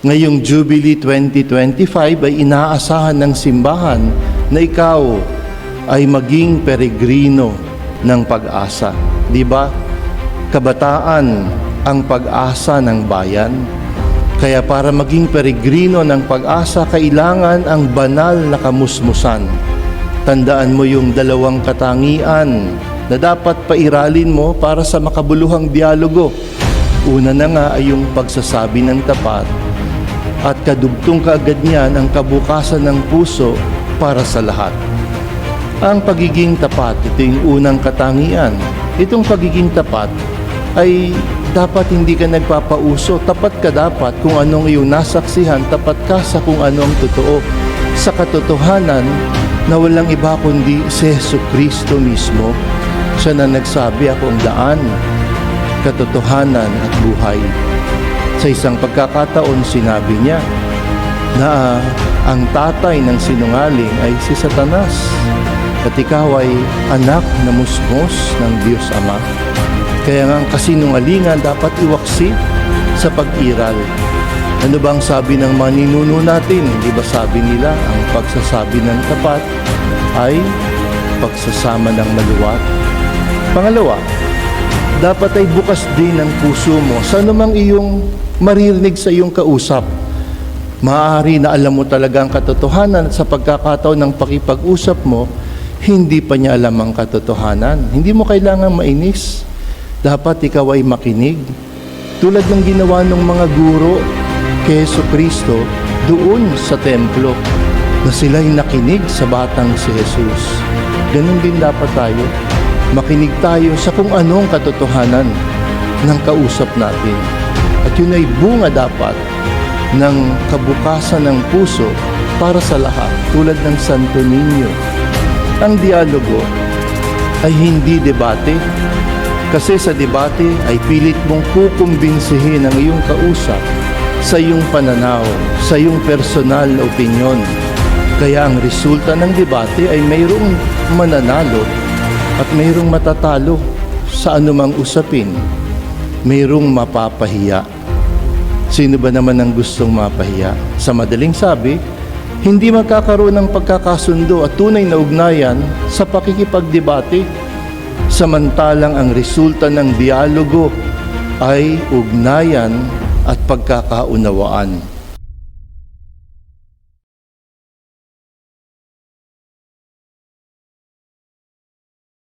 Ngayong Jubilee 2025 ay inaasahan ng simbahan na ikaw ay maging peregrino ng pag-asa. Di ba? Kabataan ang pag-asa ng bayan. Kaya para maging peregrino ng pag-asa, kailangan ang banal na kamusmusan. Tandaan mo yung dalawang katangian na dapat pairalin mo para sa makabuluhang dialogo. Una na nga ay yung pagsasabi ng tapat at kadugtong kaagad niyan ang kabukasan ng puso para sa lahat. Ang pagiging tapat, ito yung unang katangian. Itong pagiging tapat ay dapat hindi ka nagpapauso. Tapat ka dapat kung anong iyong nasaksihan, tapat ka sa kung anong totoo. Sa katotohanan na walang iba kundi si Jesucristo mismo. Siya na nagsabi, ako ang daan, katotohanan at buhay. Sa isang pagkakataon, sinabi niya na ang tatay ng sinungaling ay si Satanas at ikaw ay anak na musmos ng Diyos Ama. Kaya nga ang kasinungalingan dapat iwaksi sa pag-iral. Ano bang sabi ng mga ninuno natin? Di ba sabi nila, ang pagsasabi ng tapat ay pagsasama ng maluwat. Pangalawa, dapat ay bukas din ang puso mo sa anumang iyong maririnig sa iyong kausap. Maaari na alam mo talaga ang katotohanan at sa pagkakataon ng pakipag-usap mo, hindi pa niya alam ang katotohanan. Hindi mo kailangan mainis. Dapat ikaw ay makinig. Tulad ng ginawa ng mga guro kay Jesucristo doon sa templo, na sila'y nakinig sa batang si Jesus. Ganun din dapat tayo. Makinig tayo sa kung anong katotohanan ng kausap natin. At yun ay bunga dapat ng kabukasan ng puso para sa lahat, tulad ng Santo Niño. Ang dialogo ay hindi debate, kasi sa debate ay pilit mong kukumbinsihin ang iyong kausap sa iyong pananaw, sa iyong personal na opinyon. Kaya ang resulta ng debate ay mayroong mananalo at mayroong matatalo sa anumang usapin. Mayroong mapapahiya. Sino ba naman ang gustong mapahiya? Sa madaling sabi, hindi magkakaroon ng pagkakasundo at tunay na ugnayan sa pakikipagdebate. Samantalang ang resulta ng dialogo ay ugnayan at pagkakaunawaan.